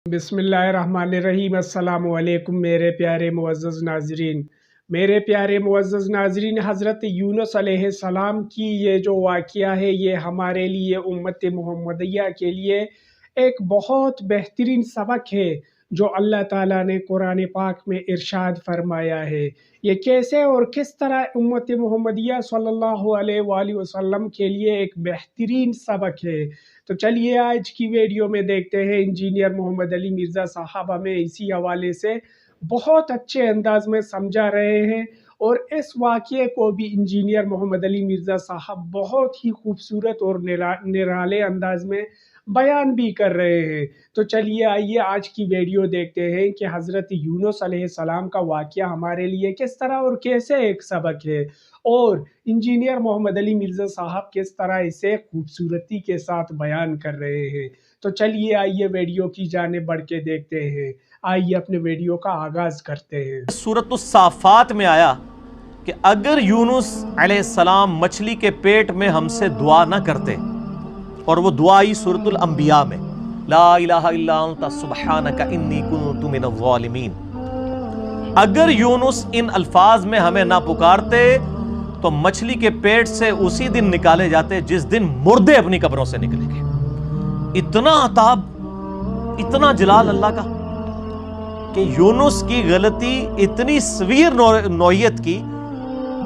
بسم اللہ الرحمن الرحیم۔ السلام علیکم میرے پیارے معزز ناظرین، حضرت یونس علیہ السلام کی یہ جو واقعہ ہے یہ ہمارے لیے امت محمدیہ کے لیے ایک بہت بہترین سبق ہے جو اللہ تعالیٰ نے قرآن پاک میں ارشاد فرمایا ہے۔ یہ کیسے اور کس طرح امت محمدیہ صلی اللہ علیہ وآلہ وسلم کے لیے ایک بہترین سبق ہے۔ تو چلیے آج کی ویڈیو میں دیکھتے ہیں۔ انجینئر محمد علی مرزا صاحب ہمیں اسی حوالے سے بہت اچھے انداز میں سمجھا رہے ہیں، اور اس واقعے کو بھی انجینئر محمد علی مرزا صاحب بہت ہی خوبصورت اور نرالے انداز میں بیان بھی کر رہے ہیں۔ تو چلیے آئیے آج کی ویڈیو دیکھتے ہیں کہ حضرت یونس علیہ السلام کا واقعہ ہمارے لیے کس طرح اور کیسے ایک سبق ہے، اور انجینئر محمد علی مرزا صاحب کس طرح اسے خوبصورتی کے ساتھ بیان کر رہے ہیں۔ تو چلیے آئیے ویڈیو کی جانب بڑھ کے دیکھتے ہیں۔ آئیے اپنے ویڈیو کا آغاز کرتے ہیں۔ سورۃ الصافات میں آیا کہ اگر یونس علیہ السلام مچھلی کے پیٹ میں ہم سے دعا نہ کرتے، اور وہ دعا آئی سورۃ الانبیاء میں، لا الہ الا انت سبحانک انی کنت من الظالمین۔ اگر یونس ان الفاظ میں ہمیں نہ پکارتے تو مچھلی کے پیٹ سے اسی دن نکالے جاتے جس دن مردے اپنی قبروں سے نکلیں گے۔ اتنا عتاب، اتنا جلال اللہ کا کہ یونس کی غلطی اتنی سویر نوعیت کی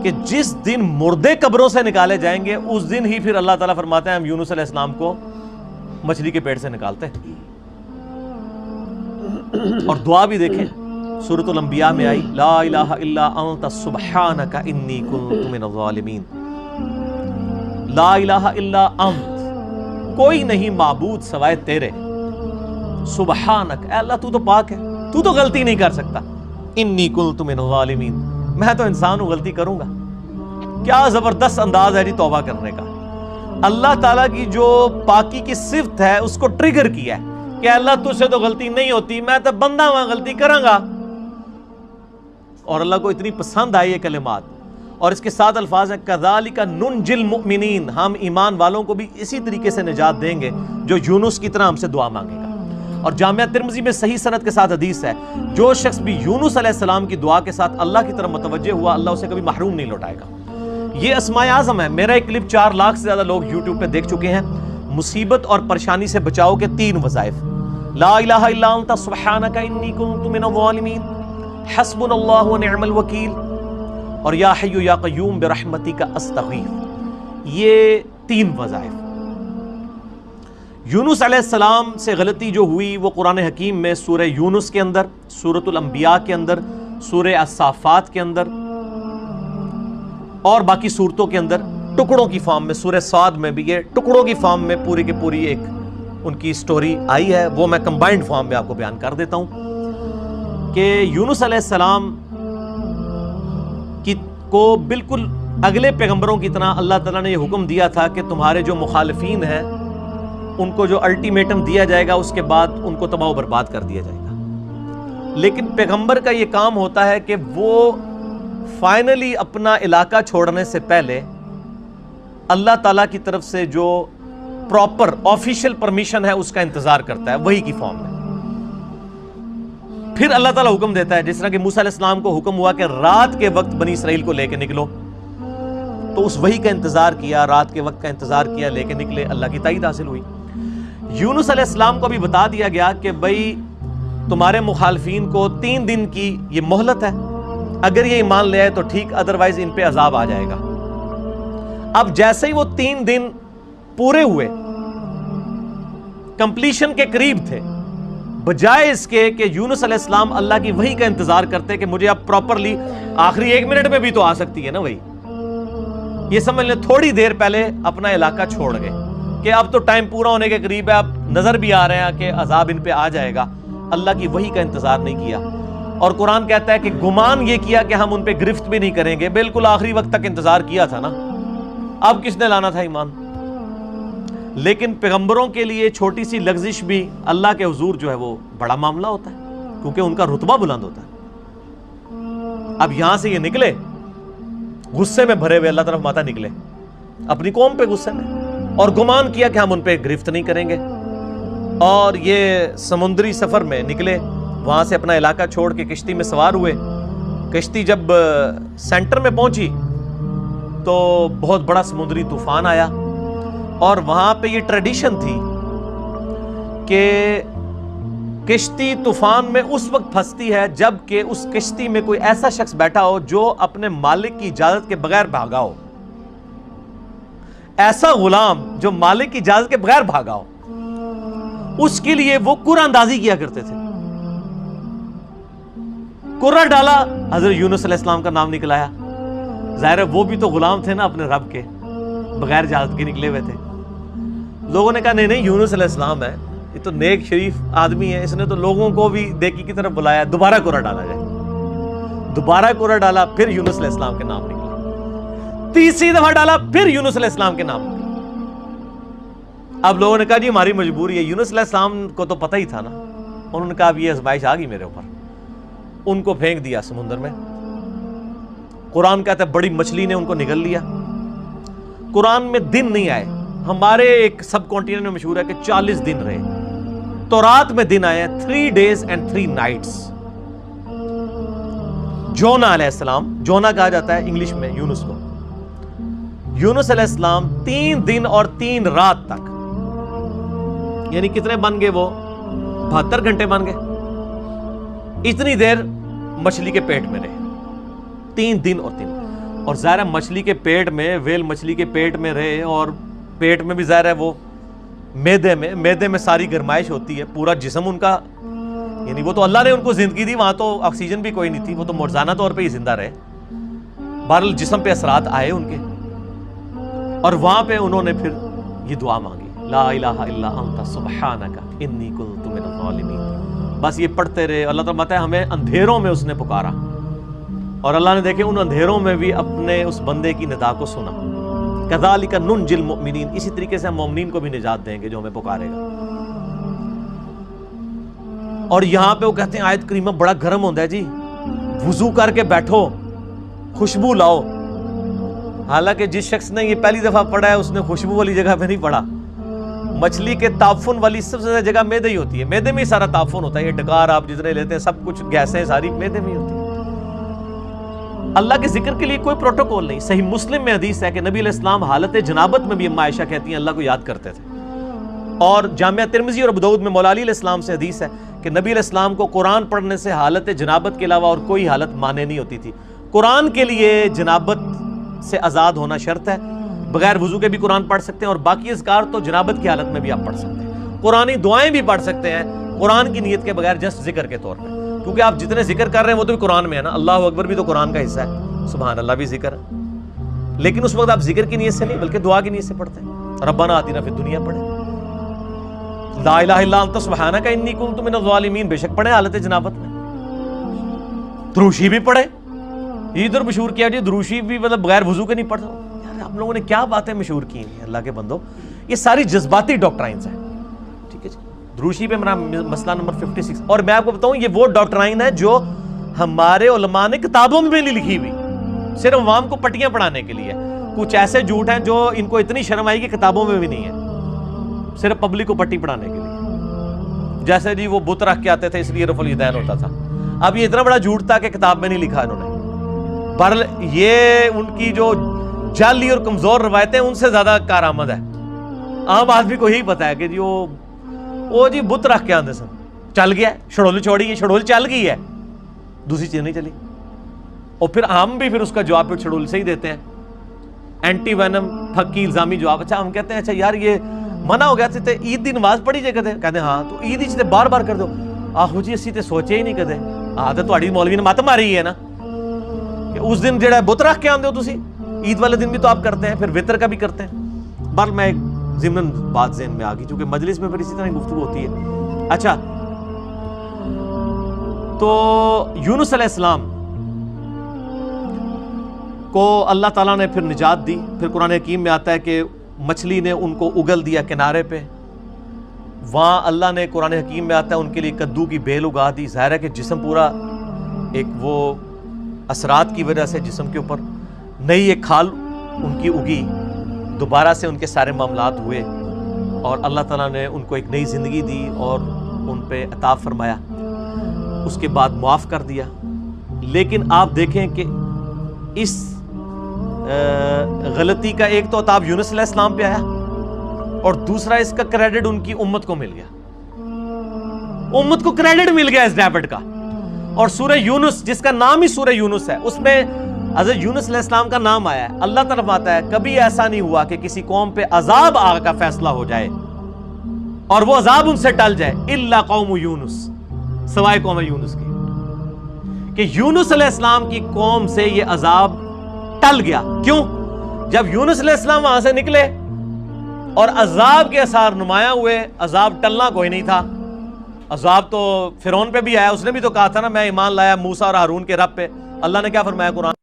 کہ جس دن مردے قبروں سے نکالے جائیں گے اس دن ہی پھر اللہ تعالیٰ فرماتے ہیں ہم یونس علیہ السلام کو مچھلی کے پیٹ سے نکالتے ہیں۔ اور دعا بھی دیکھیں، سورۃ الانبیاء میں آئی، لا الہ الا انت سبحانک انی کنت من الظالمین۔ لا الہ الا انت، کوئی نہیں معبود سوائے تیرے، سبحانک، اے اللہ تو تو پاک ہے، تو تو غلطی نہیں کر سکتا، انی کنت من الظالمین، میں تو انسان ہوں، غلطی کروں گا۔ کیا زبردست انداز ہے جی توبہ کرنے کا۔ اللہ تعالیٰ کی جو پاکی کی صفت ہے اس کو ٹریگر کیا ہے کہ اللہ تجھ سے تو غلطی نہیں ہوتی، میں تو بندہ ہوں، غلطی کروں گا۔ اور اللہ کو اتنی پسند آئی یہ کلمات، اور اس کے ساتھ الفاظ ہیں کذالک ننجی المؤمنین، ہم ایمان والوں کو بھی اسی طریقے سے نجات دیں گے جو یونس کی طرح ہم سے دعا مانگے گا۔ اور جامعہ ترمذی میں صحیح سند کے ساتھ حدیث ہے، جو شخص بھی یونس علیہ السلام کی دعا کے ساتھ اللہ کی طرف متوجہ ہوا اللہ اسے کبھی محروم نہیں لوٹائے گا۔ یہ اسماء اعظم ہے۔ میرا ایک کلپ 4 لاکھ سے زیادہ لوگ یوٹیوب پہ دیکھ چکے ہیں۔ مصیبت اور پریشانی سے بچاؤ کے 3 وظائف، لا الہ الا انت سبحانک انی کنت من الظالمین، حسبنا اللہ ونعم الوکیل، اور یا حی یا قیوم برحمتک استغیث۔ یہ 3 وظائف۔ یونس علیہ السلام سے غلطی جو ہوئی وہ قرآن حکیم میں سورہ یونس کے اندر، سورۃ الانبیاء کے اندر، سورہ الصافات کے اندر اور باقی صورتوں کے اندر ٹکڑوں کی فارم میں، سورہ صاد میں بھی یہ ٹکڑوں کی فارم میں پوری کی پوری ایک ان کی سٹوری آئی ہے، وہ میں کمبائنڈ فارم میں آپ کو بیان کر دیتا ہوں کہ یونس علیہ السلام کو بالکل اگلے پیغمبروں کی طرح اللہ تعالیٰ نے یہ حکم دیا تھا کہ تمہارے جو مخالفین ہیں ان کو جو الٹیمیٹم دیا جائے گا اس کے بعد ان کو تباہ و برباد کر دیا جائے گا۔ لیکن پیغمبر کا یہ کام ہوتا ہے کہ وہ فائنلی اپنا علاقہ چھوڑنے سے پہلے اللہ تعالیٰ کی طرف سے جو پراپر آفیشیل پرمیشن ہے اس کا انتظار کرتا ہے، وہی کی فارم میں۔ پھر اللہ تعالیٰ حکم دیتا ہے، جس طرح کہ موسیٰ علیہ السلام کو حکم ہوا کہ رات کے وقت بنی اسرائیل کو لے کے نکلو، تو اس وحی کا انتظار کیا، رات کے وقت کا انتظار کیا، لے کے نکلے، اللہ کی تائید حاصل ہوئی۔ یونس علیہ السلام کو بھی بتا دیا گیا کہ بھئی تمہارے مخالفین کو 3 دن کی یہ مہلت ہے، اگر یہ ایمان لے آئے تو ٹھیک، ادروائز ان پہ عذاب آ جائے گا۔ اب جیسے ہی وہ 3 دن پورے ہوئے، کمپلیشن کے قریب تھے، بجائے اس کے کہ یونس علیہ السلام اللہ کی وحی کا انتظار کرتے کہ مجھے اب پراپرلی آخری 1 منٹ میں بھی تو آ سکتی ہے نا وحی، یہ سمجھ لیں تھوڑی دیر پہلے اپنا علاقہ چھوڑ گئے کہ اب تو ٹائم پورا ہونے کے قریب ہے، اب نظر بھی آ رہے ہیں کہ عذاب ان پہ آ جائے گا۔ اللہ کی وحی کا انتظار نہیں کیا، اور قرآن کہتا ہے کہ گمان یہ کیا کہ ہم ان پہ گرفت بھی نہیں کریں گے، بالکل آخری وقت تک انتظار کیا تھا نا، اب کس نے لانا تھا ایمان۔ لیکن پیغمبروں کے لیے چھوٹی سی لغزش بھی اللہ کے حضور جو ہے وہ بڑا معاملہ ہوتا ہے، کیونکہ ان کا رتبہ بلند ہوتا ہے۔ اب یہاں سے یہ نکلے غصے میں بھرے ہوئے، اللہ طرف ماتا نکلے اپنی قوم پہ غصے میں، اور گمان کیا کہ ہم ان پہ گرفت نہیں کریں گے۔ اور یہ سمندری سفر میں نکلے، وہاں سے اپنا علاقہ چھوڑ کے کشتی میں سوار ہوئے. کشتی جب سینٹر میں پہنچی تو بہت بڑا سمندری طوفان آیا، اور وہاں پہ یہ ٹریڈیشن تھی کہ کشتی طوفان میں اس وقت پھنستی ہے جب کہ اس کشتی میں کوئی ایسا شخص بیٹھا ہو جو اپنے مالک کی اجازت کے بغیر بھاگا ہو. ایسا غلام جو مالک کی اجازت کے بغیر بھاگا ہو، اس کے لیے وہ قرآن اندازی کیا کرتے تھے. قرآن ڈالا، حضرت یونس علیہ السلام کا نام نکلایا. ظاہر ہے وہ بھی تو غلام تھے نا اپنے رب کے، بغیر اجازت کے نکلے ہوئے تھے. لوگوں نے کہا نہیں یونس علیہ السلام ہے، یہ تو نیک شریف آدمی ہے، اس نے تو لوگوں کو بھی نیکی کی طرف بلایا. دوبارہ قرآن ڈالا جائے. دوبارہ قرآن ڈالا، پھر یونس علیہ السلام کے نام نکلا. تیسری دفعہ ڈالا، پھر یونس علیہ السلام کے نام نکلا. اب لوگوں نے کہا جی ہماری مجبوری ہے. یونس علیہ السلام کو تو پتہ ہی تھا نا. انہوں نے کہا اب یہ آزمائش آ گئی میرے اوپر. ان کو پھینک دیا سمندر میں. قرآن کہتا ہے بڑی مچھلی نے ان کو نگل لیا. قرآن میں دن نہیں آئے. ہمارے ایک سب کانٹیننٹ میں مشہور ہے کہ 40 دن رہے. تورات میں دن آئے 3 days and 3 nights. جونا علیہ السلام، جونا کہا جاتا ہے انگلش میں یونس کو. یونس علیہ السلام 3 دن اور 3 رات تک، یعنی کتنے بن گئے وہ 72 گھنٹے بن گئے. اتنی دیر مچھلی کے پیٹ میں رہے، 3 دن اور 3. اور ظاہر مچھلی کے پیٹ میں، ویل مچھلی کے پیٹ میں رہے، اور پیٹ میں بھی ظاہر ہے وہ میدے میں ساری گرمائش ہوتی ہے. پورا جسم ان کا، یعنی وہ تو اللہ نے ان کو زندگی دی، وہاں تو آکسیجن بھی کوئی نہیں تھی، وہ تو مرزانہ طور پہ ہی زندہ رہے. بہرحال جسم پہ اثرات آئے ان کے، اور وہاں پہ انہوں نے پھر یہ دعا مانگی، لا الہ الا انت سبحانک انی کنت من الظالمین. بس یہ پڑھتے رہے. اللہ تعالیٰ بتایا ہمیں اندھیروں میں اس نے پکارا، اور اللہ نے دیکھے ان اندھیروں میں بھی اپنے اس بندے کی ندا کو سنا. کذالک ننجی المؤمنین، اسی طریقے سے ہم مومنین کو بھی نجات دیں گے جو ہمیں پکارے گا. اور یہاں پہ وہ کہتے ہیں آیت کریمہ بڑا گرم ہوتا ہے جی، وضو کر کے بیٹھو، خوشبو لاؤ. حالانکہ جس شخص نے یہ پہلی دفعہ پڑھا ہے اس نے خوشبو والی جگہ پہ نہیں پڑھا. مچھلی کے تعفن والی سب سے زیادہ جگہ میدے ہی ہوتی ہے. میدے میں ہی سارا تعفن ہوتا ہے. یہ ڈکار آپ جتنے لیتے ہیں سب کچھ گیسیں ساری میدے میں ہی ہوتی ہیں. اللہ کے ذکر کے لیے کوئی پروٹوکول نہیں. صحیح مسلم میں حدیث ہے کہ نبی علیہ السلام حالت جنابت میں بھی اما عائشہ کہتی ہیں اللہ کو یاد کرتے تھے. اور جامعہ ترمذی اور ابو داؤد میں مولا علی علیہ السلام سے حدیث ہے کہ نبی علیہ السلام کو قرآن پڑھنے سے حالت جنابت کے علاوہ اور کوئی حالت مانے نہیں ہوتی تھی. قرآن کے لیے جنابت سے آزاد ہونا شرط ہے. بغیر وضو کے بھی قرآن پڑھ سکتے ہیں، اور باقی اذکار تو جنابت کی حالت میں بھی آپ پڑھ سکتے ہیں. قرآنی دعائیں بھی پڑھ سکتے ہیں قرآن کی نیت کے بغیر، جسٹ ذکر کے طور پہ. کیونکہ آپ جتنے ذکر کر رہے ہیں وہ تو بھی قرآن میں ہے نا. اللہ اکبر بھی تو قرآن کا حصہ ہے، سبحان اللہ بھی ذکر ہے. لیکن اس وقت آپ ذکر کی نیت سے نہیں بلکہ دعا کی نیت سے پڑھتے ہیں. ربنا آتنا فی الدنیا پڑھیں، لا الہ الا انت سبحانک انی کنت من الظالمین بے شک پڑھیں حالت جنابت میں. دروشی بھی پڑھیں. ادھر مشہور کیا جی دروشی بھی مطلب بغیر وضو کے نہیں پڑھ سکتے. یار آپ لوگوں نے کیا باتیں مشہور کی ہیں اللہ کے بندو. یہ ساری جذباتی ڈاکٹرائنز ہیں. ٹھیک ہے جی. دروشی پہ میرا مسئلہ نمبر 56. اور میں آپ کو بتاؤں یہ وہ ڈاکٹرائن ہے جو ہمارے علماء نے کتابوں میں بھی نہیں لکھی ہوئی، صرف عوام کو پٹیاں پڑھانے کے لیے. کچھ ایسے جھوٹ ہیں جو ان کو اتنی شرم آئی کہ کتابوں میں بھی نہیں ہے، صرف پبلک کو پٹی پڑھانے کے لیے. جیسے جی وہ بت رکھ کے آتے تھے اس لیے رفع الیدین ہوتا تھا. اب یہ اتنا بڑا جھوٹ تھا کہ کتاب میں نہیں لکھا انہوں نے. بہرحال یہ ان کی جو جعلی اور کمزور روایتیں ان سے زیادہ کارآمد ہے. عام آدمی کو یہی پتا ہے کہ جی وہ جی بت رکھ کے آتے سن، چل گیا شڑول چھوڑی، شڑول چل گئی ہے، دوسری چیز نہیں چلی. اور پھر ہم بھی پھر اس کا جواب پھر شڑول سے ہی دیتے ہیں، اینٹی وینم پھکی الزامی جواب. اچھا ہم کہتے ہیں اچھا یار یہ منع ہو گیا تھے عید دی نماز پڑھی جائے کہتے ہیں ہاں تو عید ہی بار بار کر دو. آہو جی اسی تے سوچے ہی نہیں کدے. ہاں تو تہاڈی مولوی نے مت ماری ہے نا کہ اس دن جڑا بت رکھ کے آندے ہو تسی، عید والے دن بھی تو آپ کرتے ہیں، پھر وطر کا بھی کرتے ہیں. بہرحال میں ایک ضمن بات ذہن میں آ گئی چونکہ مجلس میں پھر اسی طرح گفتگو ہوتی ہے. اچھا تو یونس علیہ السلام کو اللہ تعالیٰ نے پھر نجات دی. پھر قرآن حکیم میں آتا ہے کہ مچھلی نے ان کو اگل دیا کنارے پہ. وہاں اللہ نے قرآن حکیم میں آتا ہے ان کے لیے کدو کی بیل اگا دی. ظاہر ہے کہ جسم پورا ایک وہ اثرات کی وجہ سے جسم کے اوپر نئی ایک کھال ان کی اگی، دوبارہ سے ان کے سارے معاملات ہوئے. اور اللہ تعالیٰ نے ان کو ایک نئی زندگی دی اور ان پہ عطا فرمایا، اس کے بعد معاف کر دیا۔ لیکن آپ دیکھیں کہ اس غلطی کا ایک تو عتاب یونس علیہ السلام پہ آیا اور دوسرا اس کا کریڈٹ ان کی امت کو مل گیا، امت کو کریڈٹ مل گیا اس ڈیبٹ کا۔ اور سورہ یونس جس کا نام ہی سورہ یونس ہے، اس میں حضرت یونس علیہ السلام کا نام آیا ہے۔ اللہ طرف آتا ہے کبھی ایسا نہیں ہوا کہ کسی قوم پہ عذاب آ کا فیصلہ ہو جائے اور وہ عذاب ان سے ٹل جائے، الا قوم یونس، سوائے قوم یونس کی، کہ یونس علیہ السلام کی قوم سے یہ عذاب ٹل گیا۔ کیوں؟ جب یونس علیہ السلام وہاں سے نکلے اور عذاب کے اثار نمایاں ہوئے، عذاب ٹلنا کوئی نہیں تھا۔ عذاب تو فرعون پہ بھی آیا، اس نے بھی تو کہا تھا نا میں ایمان لایا موسیٰ اور ہارون کے رب پہ۔ اللہ نے کیا فرمایا قرآن؟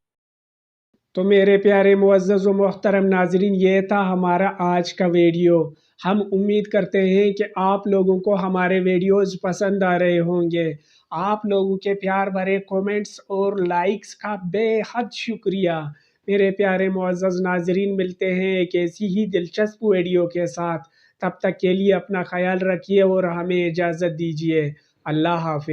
تو میرے پیارے معزز و محترم ناظرین، یہ تھا ہمارا آج کا ویڈیو۔ ہم امید کرتے ہیں کہ آپ لوگوں کو ہمارے ویڈیوز پسند آ رہے ہوں گے۔ آپ لوگوں کے پیار بھرے کومنٹس اور لائکس کا بے حد شکریہ۔ میرے پیارے معزز ناظرین، ملتے ہیں ایک ایسی ہی دلچسپ ویڈیو کے ساتھ۔ تب تک کے لیے اپنا خیال رکھیے اور ہمیں اجازت دیجیے۔ اللہ حافظ۔